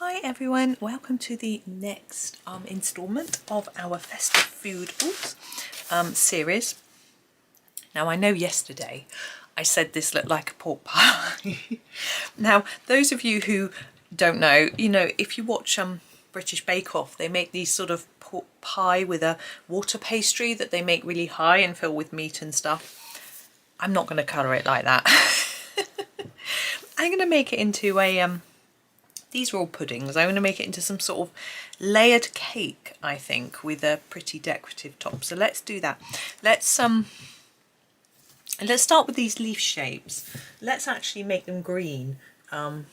Hi everyone, welcome to the next instalment of our festive food series. Now I know yesterday I said this looked like a pork pie. Now those of you who don't know, if you watch British Bake Off, they make these sort of pork pie with a water pastry that they make really high and fill with meat and stuff. I'm not going to colour it like that. I'm going to make it into a these are all puddings. I'm going to make it into some sort of layered cake, I think, with a pretty decorative top. So let's do that. Let's start with these leaf shapes. Let's actually make them green, and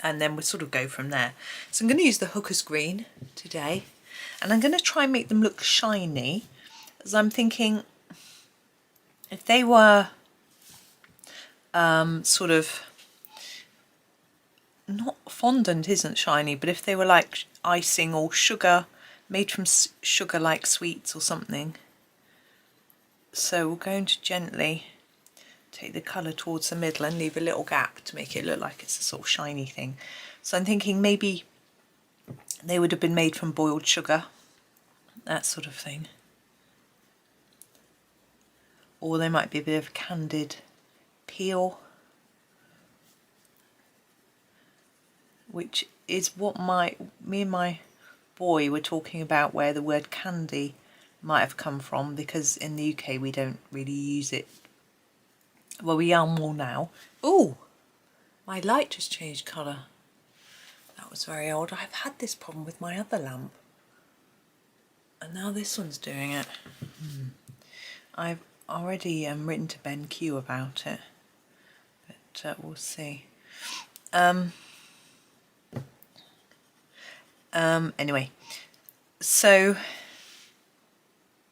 then we'll sort of go from there. So I'm going to use the hooker's green today, and I'm going to try and make them look shiny, as I'm thinking if they were sort of, not fondant isn't shiny, but if they were like icing or sugar, made from sugar like sweets or something. So we're going to gently take the colour towards the middle and leave a little gap to make it look like it's a sort of shiny thing. So I'm thinking maybe they would have been made from boiled sugar, that sort of thing. Or they might be a bit of candied peel, which is what me and my boy were talking about, where the word candy might have come from, because in the UK we don't really use it. Well, we are more now. Oh, my light just changed colour. That was very odd. I've had this problem with my other lamp, and now this one's doing it. I've already written to Ben Q about it, but we'll see. Anyway, so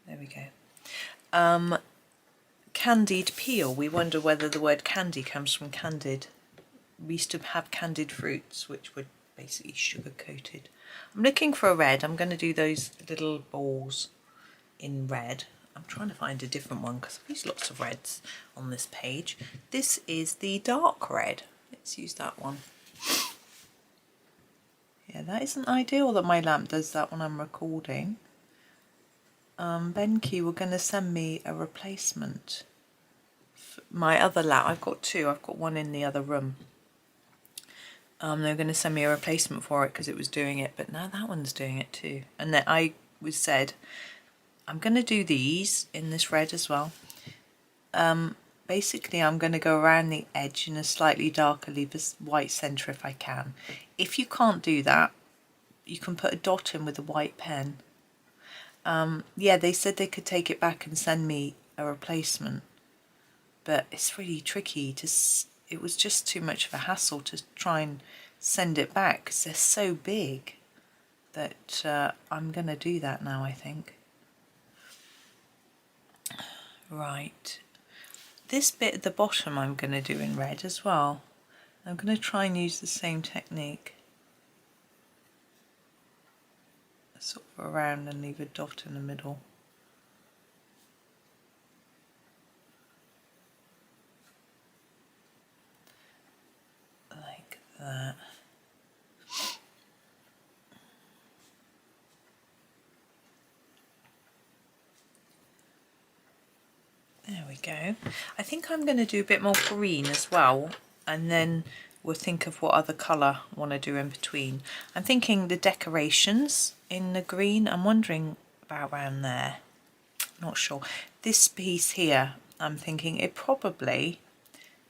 there we go. Candied peel. We wonder whether the word candy comes from candied. We used to have candied fruits, which were basically sugar coated. I'm looking for a red. I'm going to do those little balls in red. I'm trying to find a different one because I've used lots of reds on this page. This is the dark red. Let's use that one. Yeah, that isn't ideal that my lamp does that when I'm recording. BenQ were going to send me a replacement. My other lamp, I've got two. I've got one in the other room. They're going to send me a replacement for it because it was doing it, but now that one's doing it too. And then I said, I'm going to do these in this red as well. Basically, I'm going to go around the edge in a slightly darker, leave a white centre if I can. If you can't do that, you can put a dot in with a white pen. Yeah, they said they could take it back and send me a replacement, but it's really tricky to. It was just too much of a hassle to try and send it back because they're so big that I'm going to do that now, I think. Right. This bit at the bottom I'm going to do in red as well. I'm going to try and use the same technique. Sort of around and leave a dot in the middle. Like that. There we go. I think I'm going to do a bit more green as well, and then we'll think of what other colour I want to do in between. I'm thinking the decorations in the green. I'm wondering about around there. Not sure. This piece here, I'm thinking it probably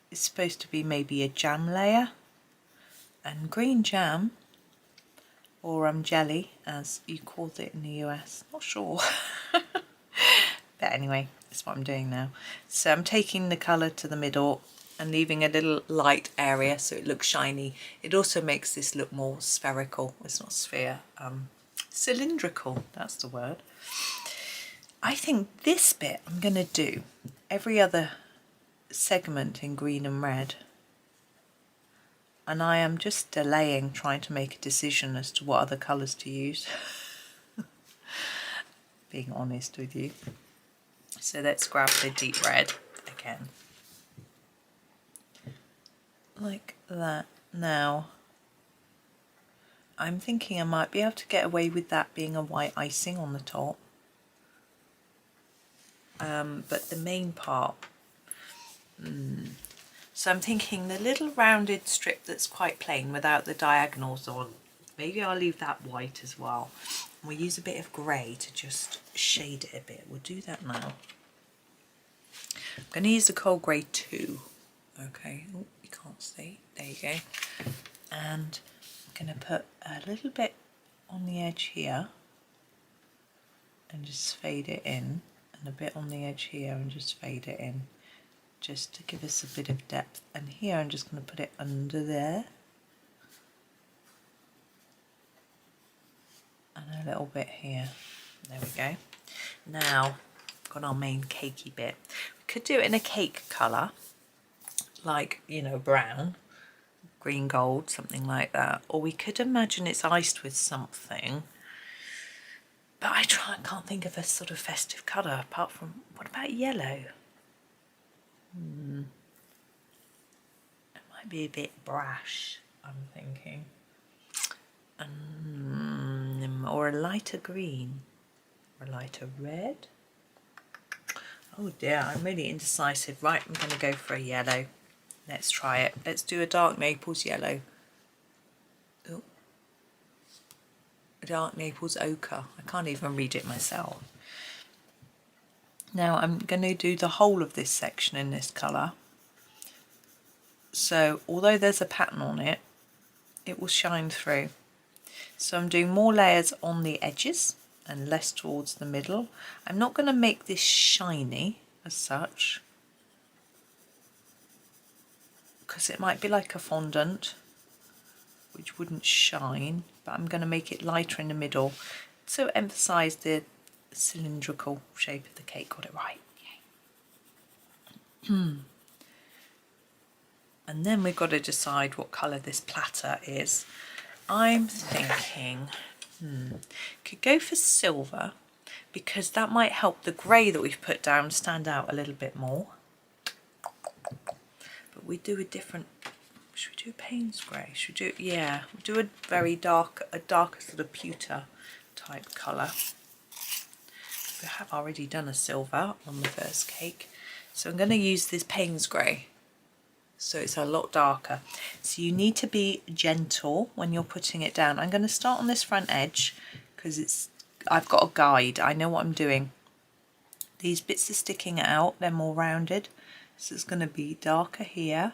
is supposed to be maybe a jam layer, and green jam, or jelly as you called it in the US. Not sure. But anyway, that's what I'm doing now. So I'm taking the colour to the middle and leaving a little light area so it looks shiny. It also makes this look more spherical. It's not sphere, cylindrical, that's the word. I think this bit I'm going to do every other segment in green and red. And I am just delaying trying to make a decision as to what other colours to use. Being honest with you. So let's grab the deep red again. Like that. Now, I'm thinking I might be able to get away with that being a white icing on the top. But the main part, so I'm thinking the little rounded strip that's quite plain without the diagonals on, maybe I'll leave that white as well. We'll use a bit of grey to just shade it a bit. We'll do that now. I'm going to use the cold grey too. Okay, oh, you can't see. There you go. And I'm going to put a little bit on the edge here and just fade it in, and a bit on the edge here and just fade it in, just to give us a bit of depth. And here I'm just going to put it under there, and a little bit here. There we go. Now we've got our main cakey bit. We could do it in a cake colour, like, you know, brown, green gold, something like that, or we could imagine it's iced with something, but I can't think of a sort of festive colour apart from, what about yellow? It might be a bit brash, I'm thinking, or a lighter green, or a lighter red. Oh dear, I'm really indecisive. Right, I'm going to go for a yellow. Let's try it. Let's do a dark Naples yellow. Oh. A dark Naples ochre. I can't even read it myself. Now I'm going to do the whole of this section in this colour. So although there's a pattern on it, it will shine through. So I'm doing more layers on the edges and less towards the middle. I'm not going to make this shiny as such, because it might be like a fondant, which wouldn't shine, but I'm going to make it lighter in the middle to emphasise the cylindrical shape of the cake. Got it right. Yay. And then we've got to decide what colour this platter is. I'm thinking, could go for silver, because that might help the grey that we've put down stand out a little bit more. But we do a different, should we do a Payne's grey? Should we do, yeah, we'll do a very dark, a darker sort of pewter type colour. We have already done a silver on the first cake, so I'm going to use this Payne's grey, so it's a lot darker. So you need to be gentle when you're putting it down. I'm going to start on this front edge because I've got a guide, I know what I'm doing. These bits are sticking out, they're more rounded, so it's going to be darker here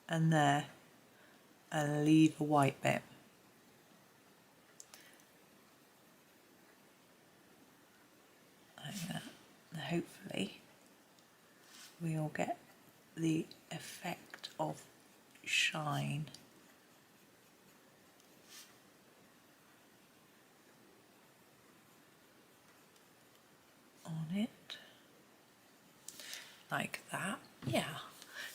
and there, and leave a white bit. Like that. And hopefully we'll get the effect of shine. On it. Like that. Yeah.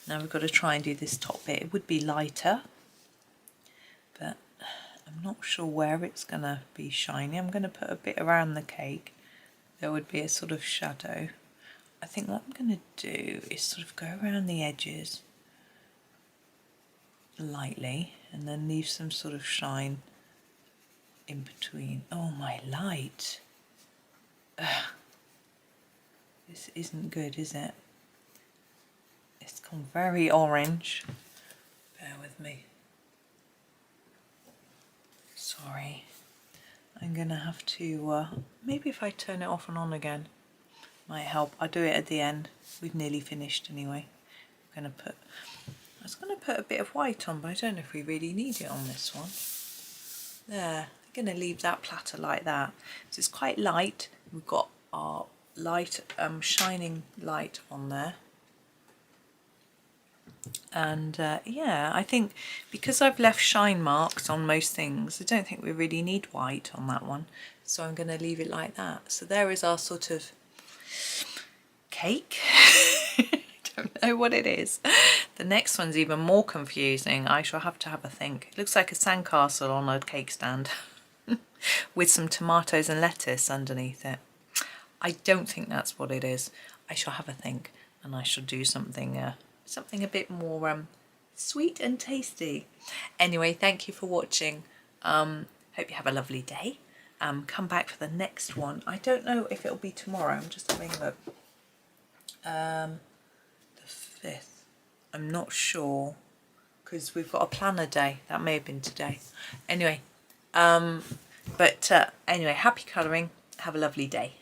Now we've got to try and do this top bit. It would be lighter, but I'm not sure where it's going to be shiny. I'm going to put a bit around the cake. There would be a sort of shadow. I think what I'm going to do is sort of go around the edges lightly and then leave some sort of shine in between. Oh, my light. This isn't good, is it? It's gone very orange. Bear with me. Sorry. I'm going to have to, maybe if I turn it off and on again, might help. I'll do it at the end. We've nearly finished anyway. I was going to put a bit of white on, but I don't know if we really need it on this one. There. I'm going to leave that platter like that. So it's quite light. We've got our light, shining light on there. And yeah, I think because I've left shine marks on most things, I don't think we really need white on that one. So I'm going to leave it like that. So there is our sort of cake. I don't know what it is. The next one's even more confusing. I shall have to have a think. It looks like a sandcastle on a cake stand with some tomatoes and lettuce underneath it. I don't think that's what it is. I shall have a think, and I shall do something something a bit more sweet and tasty. Anyway, thank you for watching. Hope you have a lovely day. Come back for the next one. I don't know if it'll be tomorrow. I'm just having a look. The 5th. I'm not sure because we've got a planner day. That may have been today. Anyway, anyway, happy colouring. Have a lovely day.